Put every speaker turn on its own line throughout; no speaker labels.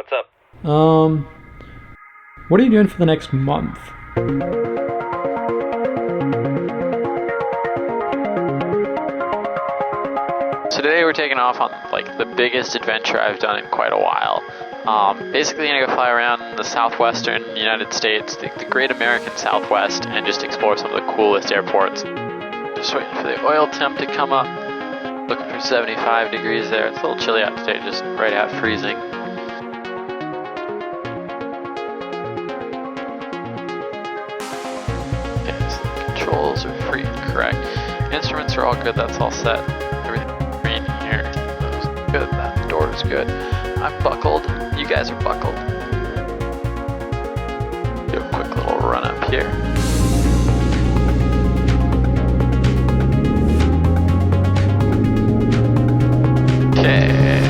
what's up?
What are you doing for the next month?
So today we're taking off on like the biggest adventure I've done in quite a while. Basically gonna go fly around the southwestern United States, the great American Southwest, and just explore some of the coolest airports. Just waiting for the oil temp to come up. Looking for 75 degrees there. It's a little chilly out today, just right at freezing. Okay, so the controls are free and correct. Instruments are all good, that's all set. Everything green here. That was good, that door is good. I'm buckled, you guys are buckled. Do a quick little run up here. Okay,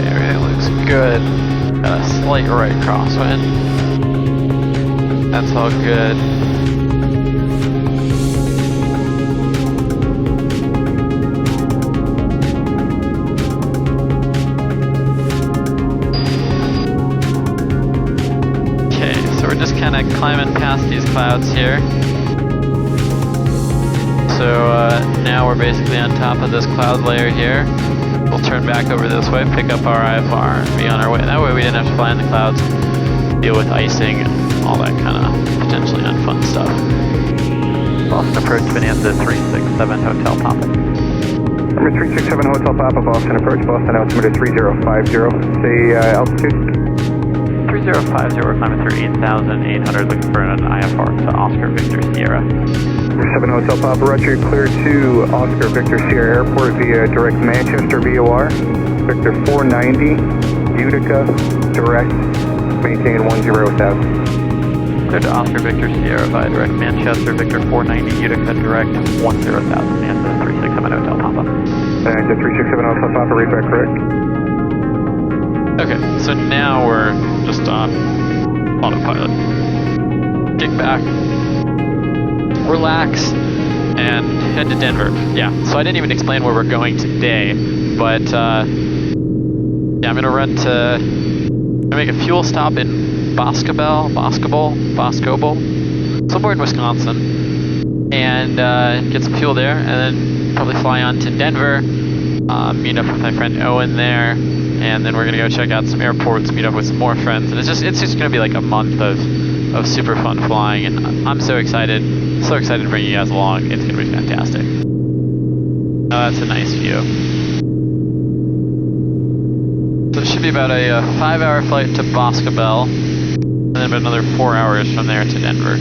everything looks good. Got a slight right crosswind. That's all good. Okay, so we're just kind of climbing past these clouds here. So now we're basically on top of this cloud layer here. We'll turn back over this way, pick up our IFR, and be on our way. That way we didn't have to fly in the clouds, deal with icing, and all that kind of potentially unfun stuff.
Boston approach, Bonanza 367 Hotel Papa.
Number 367 Hotel Papa, Boston approach, Boston altimeter 3050. Say altitude?
3050, we're climbing through 8,800, looking for an IFR to Oscar Victor Sierra.
Number 7 Hotel Papa, roger, clear to Oscar Victor Sierra Airport via direct Manchester VOR. Victor 490, Utica, direct, maintain 10,000.
Clear to Oscar Victor Sierra via direct Manchester, Victor 490, Utica, direct 10,000, and the 367 Hotel Papa.
And the 367 Hotel Papa, read back correct.
Okay, so now we're just on autopilot. Kick back, relax, and head to Denver. Yeah, so I didn't even explain where we're going today, but yeah, I'm gonna make a fuel stop in Boscobel, somewhere in Wisconsin, and get some fuel there, and then probably fly on to Denver, meet up with my friend Owen there, and then we're gonna go check out some airports, meet up with some more friends, and it's just gonna be like a month of super fun flying, and I'm so excited to bring you guys along. It's gonna be fantastic. Oh, that's a nice view. So it should be about a 5-hour flight to Boscobel, and then about another 4 hours from there to Denver.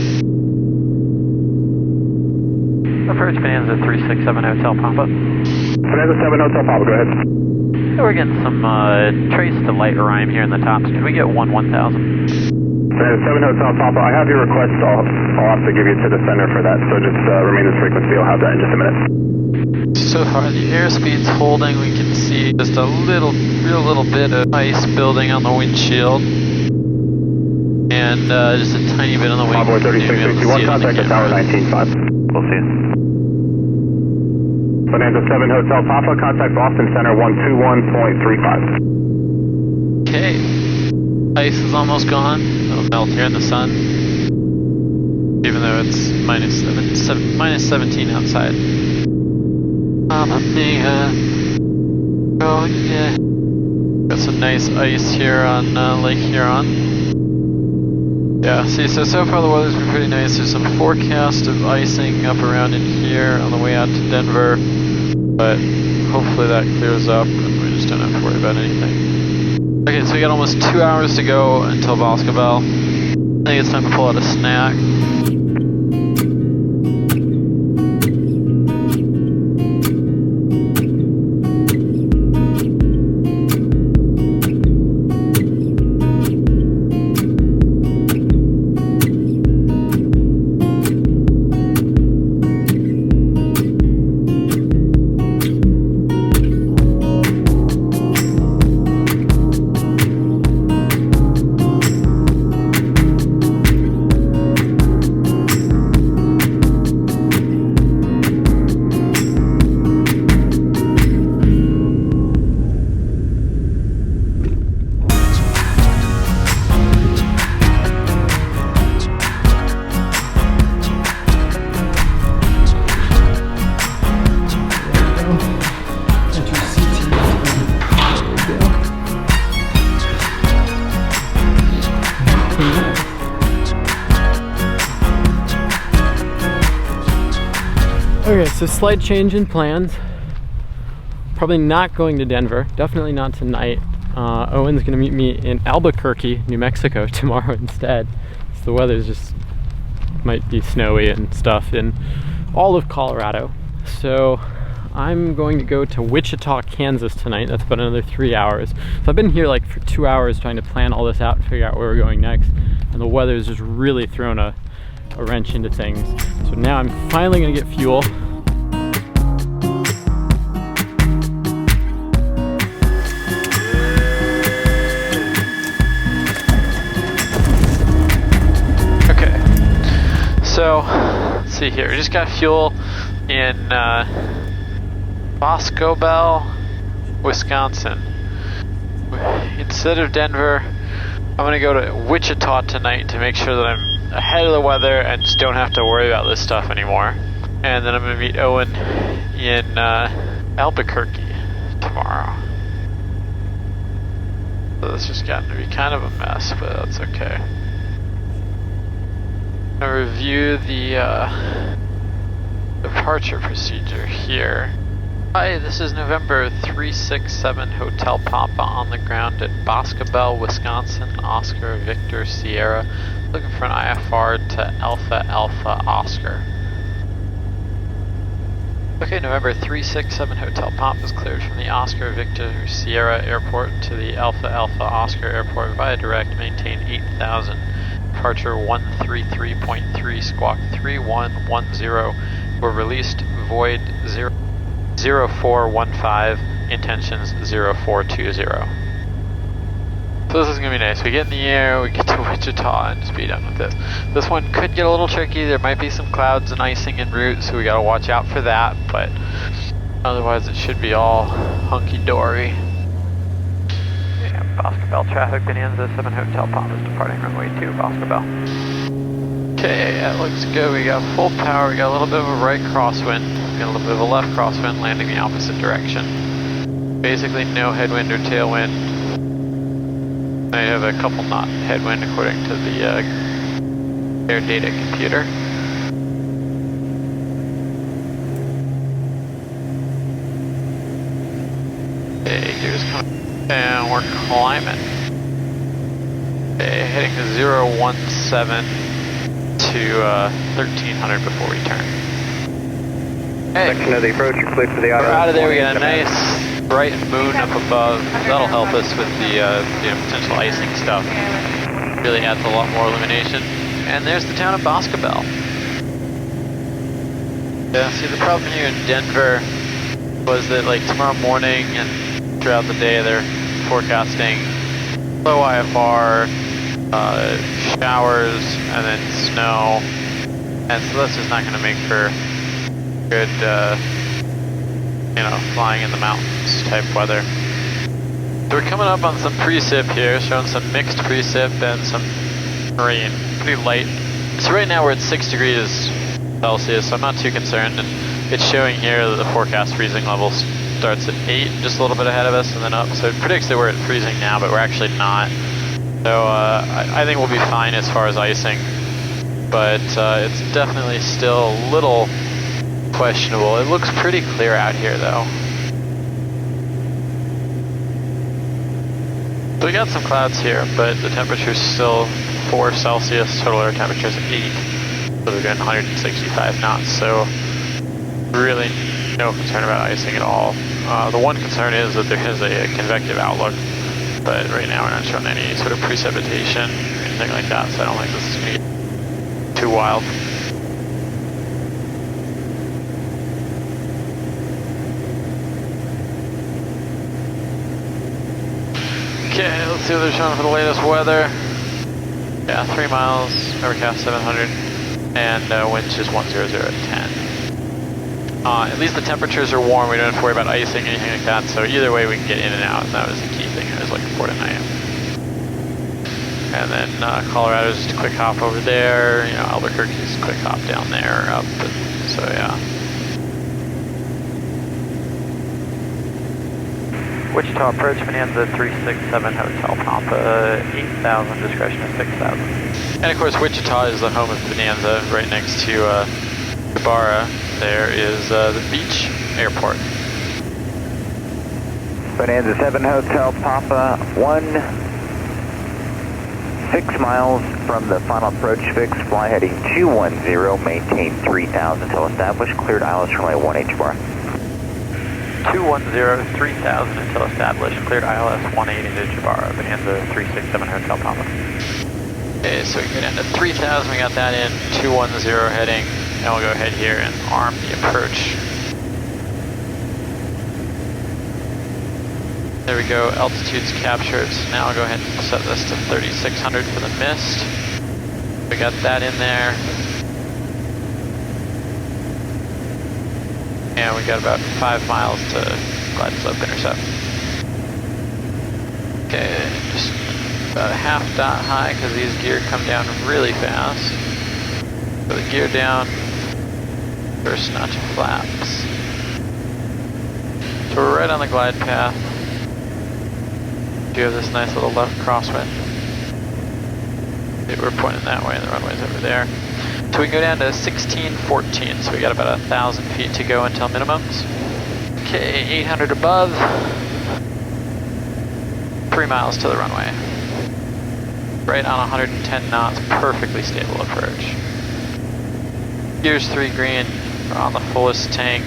Approach Bonanza 367 Hotel Papa.
Bonanza 7 Hotel Papa, go ahead.
So we're getting some trace to light rhyme here in the tops. Could we get 1000?
Bonanza 7 Hotel Papa, I have your request. I'll have to give you to the center for that, so just remain this frequency. I'll have that in just a minute.
So far the airspeed's holding. We can see just a real little bit of ice building on the windshield. And just a tiny bit on the wing.
Papa 3661, contact the tower 19.5.
We'll see you.
Bonanza 7 Hotel Papa, contact Boston Center 121.35.
Okay. Ice is almost gone. It'll melt here in the sun. Even though it's minus 17 outside. Mamma mia. Oh yeah. Got some nice ice here on Lake Huron. Yeah, see, so far the weather's been pretty nice. There's some forecast of icing up around in here on the way out to Denver, but hopefully that clears up and we just don't have to worry about anything. Okay, so we got almost 2 hours to go until Boscobel. I think it's time to pull out a snack.
Okay, so slight change in plans. Probably not going to Denver. Definitely not tonight. Owen's gonna meet me in Albuquerque, New Mexico tomorrow instead. So the weather's just might be snowy and stuff in all of Colorado. So I'm going to go to Wichita, Kansas tonight. That's about another 3 hours. So I've been here like for 2 hours trying to plan all this out and figure out where we're going next. And the weather's just really thrown a wrench into things. So now I'm finally gonna get fuel.
Okay, so let's see here. We just got fuel in Boscobel, Wisconsin. Instead of Denver, I'm gonna go to Wichita tonight to make sure that I'm ahead of the weather and just don't have to worry about this stuff anymore. And then I'm gonna meet Owen in Albuquerque tomorrow. So this has gotten to be kind of a mess, but that's okay. I'm gonna review the departure procedure here. Hi, this is November 367 Hotel Papa on the ground at Boscobel, Wisconsin, Oscar Victor Sierra, looking for an IFR to Alpha Alpha Oscar. Okay, November 367 Hotel Papa is cleared from the Oscar Victor Sierra Airport to the Alpha Alpha Oscar Airport via direct, maintain 8000. Departure 133.3, squawk 3110, were released, void 0415, intentions 0420. So this is going to be nice. We get in the air, we get to Wichita, and just be done with this. This one could get a little tricky. There might be some clouds and icing en route, so we got to watch out for that, but otherwise it should be all hunky-dory.
Yeah, Boscobel traffic, Bonanza 7 Hotel Papa is departing runway 2, Boscobel.
Okay, that looks good. We got full power. We got a little bit of a right crosswind. We got a little bit of a left crosswind landing the opposite direction. Basically no headwind or tailwind. I have a couple knot headwind according to the air data computer. Okay, here's coming. And we're climbing. Okay, heading to 017 to 1300 before we turn. Hey,
Section of the approach, you're cleared for the
we're
auto.
out of there. We got a nice bright moon up above. That'll help us with the potential icing stuff. Really adds a lot more illumination. And there's the town of Boscobel. Yeah, see, the problem here in Denver was that like tomorrow morning and throughout the day they're forecasting low IFR, showers, and then snow. And so that's just not going to make for good, flying in the mountains type weather. So we're coming up on some precip here, showing some mixed precip and some rain, pretty light. So right now we're at 6 degrees Celsius, so I'm not too concerned. And it's showing here that the forecast freezing level starts at 8, just a little bit ahead of us, and then up. So it predicts that we're at freezing now, but we're actually not. So I think we'll be fine as far as icing, but it's definitely still a little questionable. It looks pretty clear out here though. So we got some clouds here, but the temperature's still 4 Celsius, total air temperature's 8. So they're doing 165 knots, so really no concern about icing at all. The one concern is that there is a convective outlook, but right now we're not showing any sort of precipitation or anything like that, so I don't think this is going to get too wild. Okay, let's see what they're showing for the latest weather. Yeah, 3 miles, overcast 700, and wind is 100 at 10. At least the temperatures are warm, we don't have to worry about icing or anything like that, so either way we can get in and out, and that was the key thing I was looking for tonight. And then Colorado's just a quick hop over there, Albuquerque's a quick hop down there, up, and so yeah.
Wichita approach, Bonanza 367 Hotel Papa, 8,000, discretion is 6,000.
And of course Wichita is the home of Bonanza, right next to Ibarra. there is the beach airport.
Bonanza 7 Hotel Papa 6 miles from the final approach fix, fly heading 210, maintain 3000 until established, cleared ILS runway 18 bar.
210, 3000 until established, cleared ILS 18 to Jabara, Bonanza 367 Hotel Papa.
Okay, so we go down to 3000, we got that in, 210 heading, and we'll go ahead here and arm the approach. There we go, altitude's captured, so now I'll go ahead and set this to 3600 for the mist. We got that in there. And we got about 5 miles to glide slope intercept. Okay, just about a half dot high because these gear come down really fast. Put the gear down, first notch of flaps. So we're right on the glide path. You have this nice little left crosswind. We're pointing that way and the runway's over there. So we can go down to 1614, so we got about 1,000 feet to go until minimums. Okay, 800 above. 3 miles to the runway. Right on 110 knots, perfectly stable approach. Gears 3 green, we're on the fullest tank.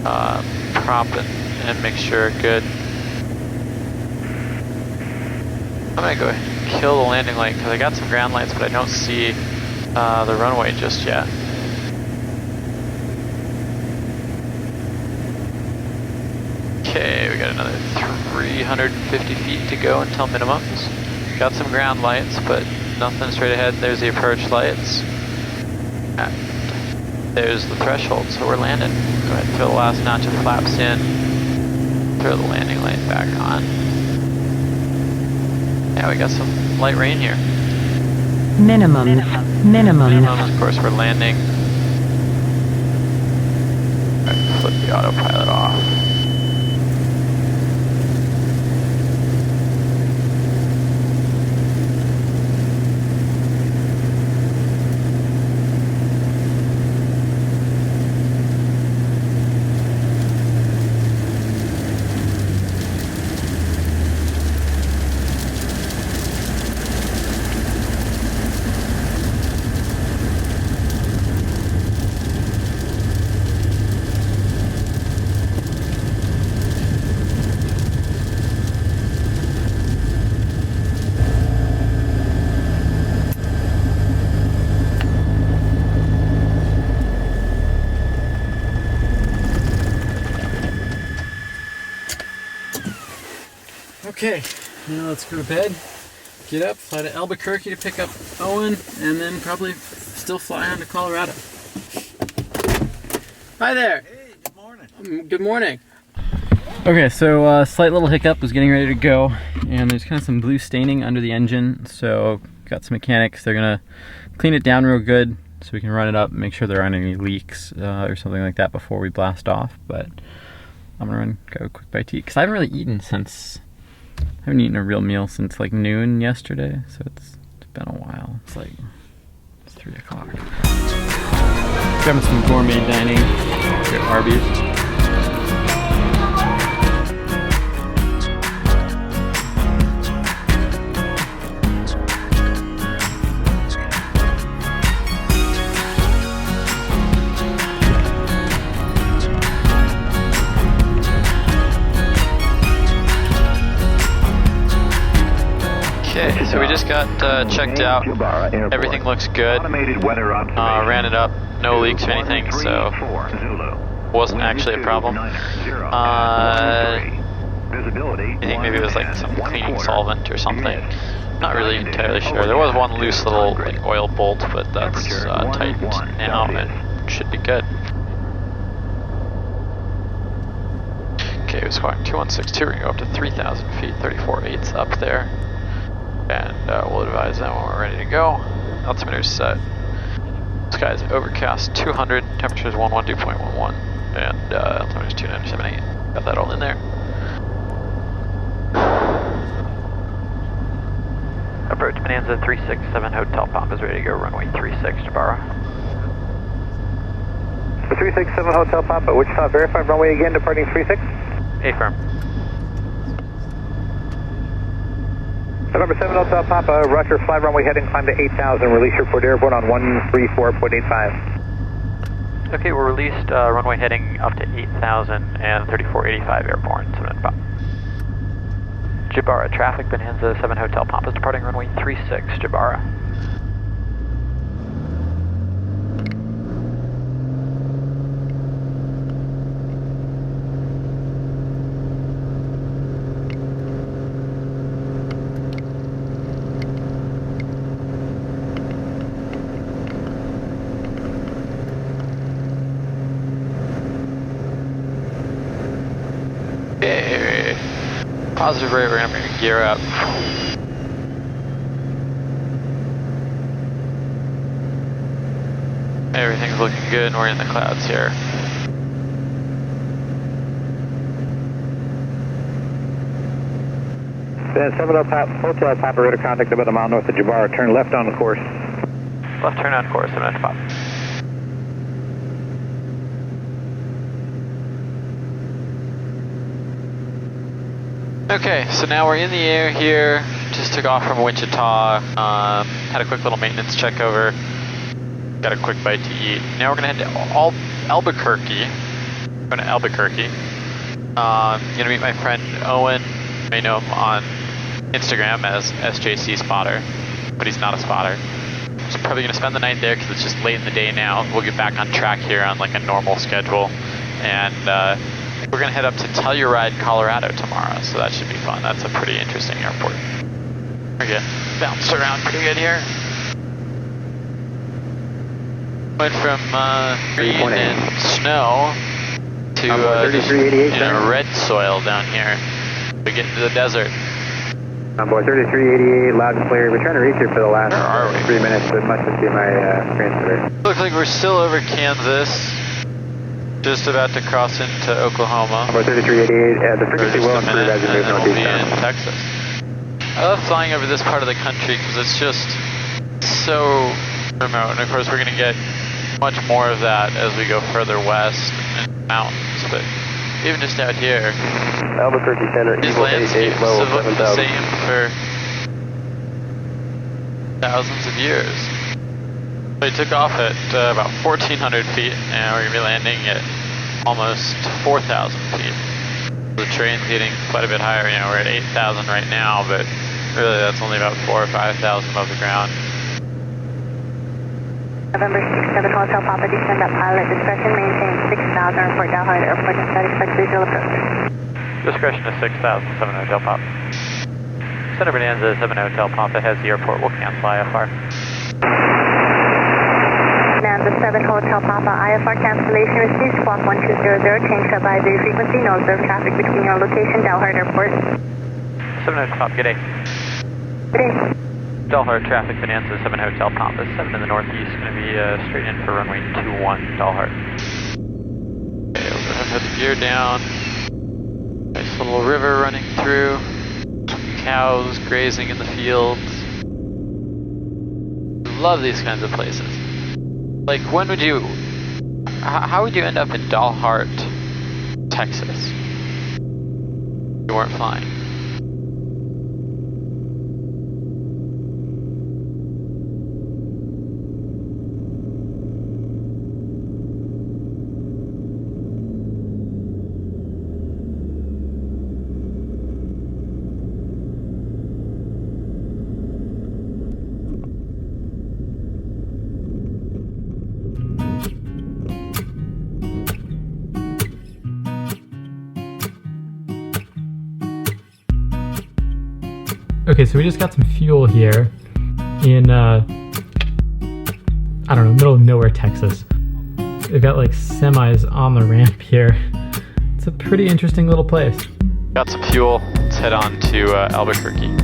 Prop and make sure good. I'm gonna go ahead and kill the landing light because I got some ground lights, but I don't see the runway just yet. Okay, we got another 350 feet to go until minimums. Got some ground lights, but nothing straight ahead. There's the approach lights. And there's the threshold, so we're landing. Go ahead and throw the last notch of flaps in. Throw the landing light back on. Yeah, we got some light rain here.
Minimum.
Of course, we're landing. Right, flip the autopilot off.
Okay, now let's go to bed, get up, fly to Albuquerque to pick up Owen, and then probably still fly on to Colorado. Hi there!
Hey, good morning.
Good morning. Okay, so slight little hiccup, was getting ready to go, and there's kind of some blue staining under the engine, so got some mechanics, they're gonna clean it down real good so we can run it up, make sure there aren't any leaks or something like that before we blast off, but I'm gonna go a quick bite to eat, because I haven't really eaten since, I haven't eaten a real meal since like noon yesterday, so it's been a while. It's 3 o'clock. Grabbing some gourmet dining here at Arby's.
Okay, so we just got checked out. Everything looks good. Ran it up, no leaks or anything, so wasn't actually a problem. I think maybe it was like some cleaning solvent or something. Not really entirely sure. There was one loose little like oil bolt, but that's tightened now and should be good. Okay, we're squawking 2162. We're gonna go up to 3,000 feet, 34/8 up there. And we'll advise them when we're ready to go. Altimeter's set. Sky's overcast 200, temperature's 112.11, and altimeter's 2978. Got that all in there.
Approach Bonanza 367 Hotel Pop is ready to go, runway 36 Jabara.
The 367 Hotel Papa, Wichita, verified runway again, departing 36.
Affirm.
November 7 Hotel Papa, roger, fly runway heading, climb to 8,000, release report airborne on 134.85.
Okay, we're released, runway heading up to 8,000 and 3485 airborne, 7 Pop. Jabara traffic, Bonanza 7 Hotel Papa is departing runway 36, Jabara.
Okay. Positive rate, we're going to bring the gear up. Everything's looking good and we're in the clouds here.
Then 7 Hotel Papa, radar contact about a mile north of Jabara, turn left on course.
Left turn on course, 7 Pop.
Okay, so now we're in the air here. Just took off from Wichita. Had a quick little maintenance check over. Got a quick bite to eat. Now we're gonna head to Albuquerque. Going to Albuquerque. Gonna meet my friend Owen. You may know him on Instagram as SJC Spotter, but he's not a spotter. So probably gonna spend the night there because it's just late in the day now. We'll get back on track here on like a normal schedule, and we're gonna head up to Telluride, Colorado tomorrow. So that should be fun. That's a pretty interesting airport. We're getting bounced around pretty good here. Went from rain and snow to red soil down here. We get into the desert.
Boy, 3388, loud and clear. We're trying to reach you for the last 3 minutes, but must have been my transmitter.
Looks like we're still over Kansas. Just about to cross into Oklahoma.
Boy, 3388, the frequency will improve as you move
we'll
northeast.
be in Texas. I love flying over this part of the country because it's just so remote. And of course, we're going to get much more of that as we go further west in the mountains. But even just out here,
Albuquerque Center,
these
Eagle
landscapes
88, level
have looked the
7,000.
same for thousands of years. We took off at about 1,400 feet, and we're going to be landing at almost 4,000 feet. The terrain's getting quite a bit higher. You know, we're at 8,000 right now, but really that's only about 4,000 or 5,000 above the ground.
November 67 Hotel Papa, descend at pilot discretion, maintain 6,000, report Dalhart Airport, and static flight visual approach.
Discretion is 6,000, 7 Hotel Pop. Center Bonanza 7 Hotel Papa has the airport. We'll cancel IFR.
Bonanza 7 Hotel Papa, IFR cancellation received, squawk 1200, change to advisory frequency, no observed traffic between your location, Dalhart Airport.
7 Hotel Pop, good day.
Good day.
Dalhart traffic, Bonanza 7 Hotel Papa, 7 in the northeast, going to be straight in for runway 21, Dalhart. Okay, we'll go ahead and put the gear down. Nice little river running through. Cows grazing in the fields. Love these kinds of places. Like, when would you... How would you end up in Dalhart, Texas? You weren't flying.
Okay, so we just got some fuel here in, I don't know, middle of nowhere, Texas. We've got like semis on the ramp here. It's a pretty interesting little place.
Got some fuel. Let's head on to Albuquerque.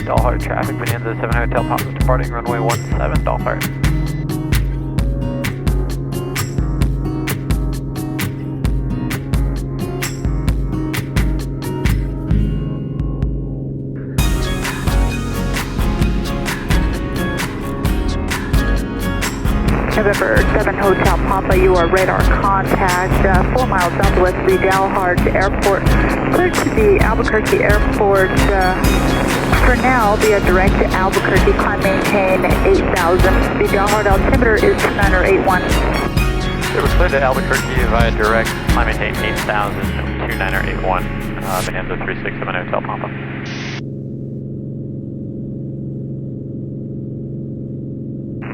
Dalhart traffic, Bonanza 7 Hotel Papa, departing runway 17, Dalhart.
November 7 Hotel Papa, you are radar contact 4 miles southwest of the Dalhart Airport. Clear to the Albuquerque Airport. For now, via direct to Albuquerque, climb maintain 8,000. The Dalhart altimeter is 2981.
It was cleared to Albuquerque via direct, climb maintain 8,000, 2981, Bonanza 367 Hotel Papa.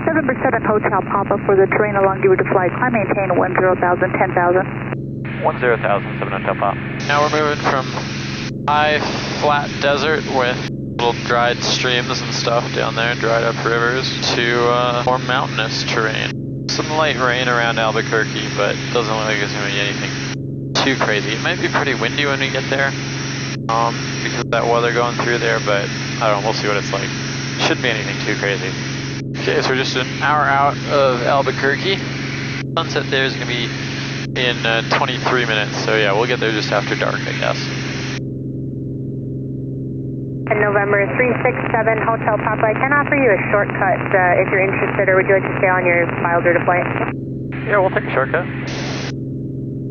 November 7 Hotel Papa for the terrain along you were to fly, climb maintain 10,000, 10,000.
10,000, 7 Hotel Papa.
Now we're moving from high flat desert with little dried streams and stuff down there, dried up rivers, to more mountainous terrain. Some light rain around Albuquerque, but doesn't look like it's going to be anything too crazy. It might be pretty windy when we get there, because of that weather going through there, but I don't know, we'll see what it's like. Shouldn't be anything too crazy. Okay, so we're just an hour out of Albuquerque. Sunset there is going to be in 23 minutes, so yeah, we'll get there just after dark, I guess.
And November 367 Hotel Papa, I can offer you a shortcut if you're interested, or would you like to stay on your milder deploy?
Yeah, we'll take a shortcut.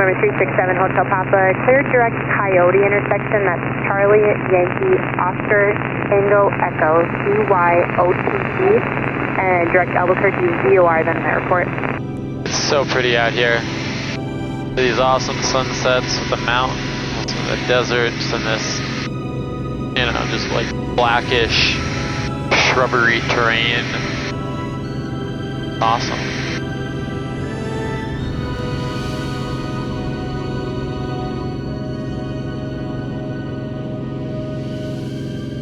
November 367 Hotel Papa, clear direct Coyote intersection, that's Charlie Yankee Oscar Tango Echo CYOTE, and direct Albuquerque VOR, then the airport.
It's so pretty out here. These awesome sunsets with the mountains and the deserts and this, you know, just like blackish shrubbery terrain. Awesome.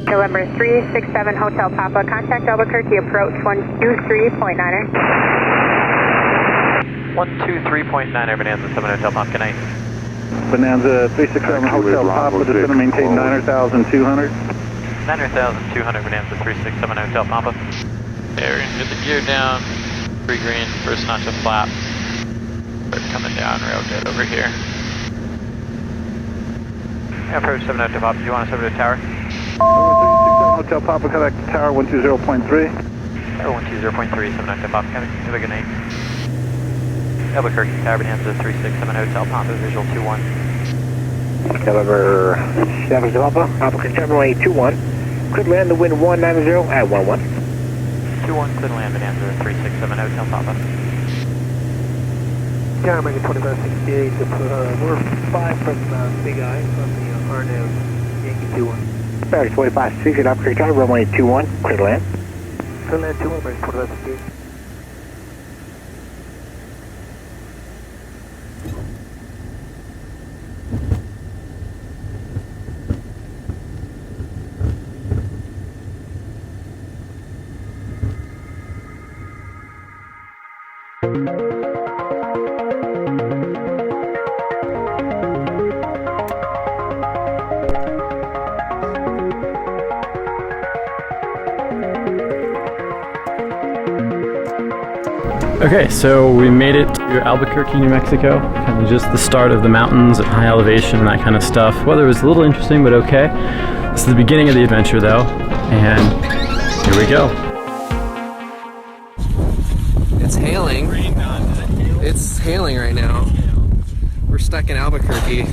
November 367 Hotel Papa, contact Albuquerque, approach 123.9er.
123.9er, Bonanza 7 Hotel Papa, good night.
Bonanza 367 Hotel Papa, descend to maintain 9,200.
9,200, Bonanza 367 Hotel Papa.
Okay, we're gonna get the gear down. Free green, first notch of flaps. Start coming down real good over here.
Yeah, approach 7 Hotel Papa, do you want us over to the tower?
Hotel Papa, contact tower 120.3.
Tower 120.3, 7 Hotel Papa, have a good night. Albuquerque, Tower Bonanza 367 Hotel Papa, visual 21.
November 7 Papa, Albuquerque runway 21. Could land the wind 190 at 11.
21 could land Bonanza 367 Hotel Papa.
Yeah, I'm making 2568. We're 5 from Big Eye from the RNAV Yankee 21.
Barracks 4560 at Albuquerque Tower, runway 21. Clear to land.
Clear land 21, I'm making 2568.
Okay, so we made it to Albuquerque, New Mexico. Kind of just the start of the mountains at high elevation and that kind of stuff. Weather was a little interesting, but okay. This is the beginning of the adventure though, and here we go.
It's hailing. It's hailing right now. We're stuck in Albuquerque.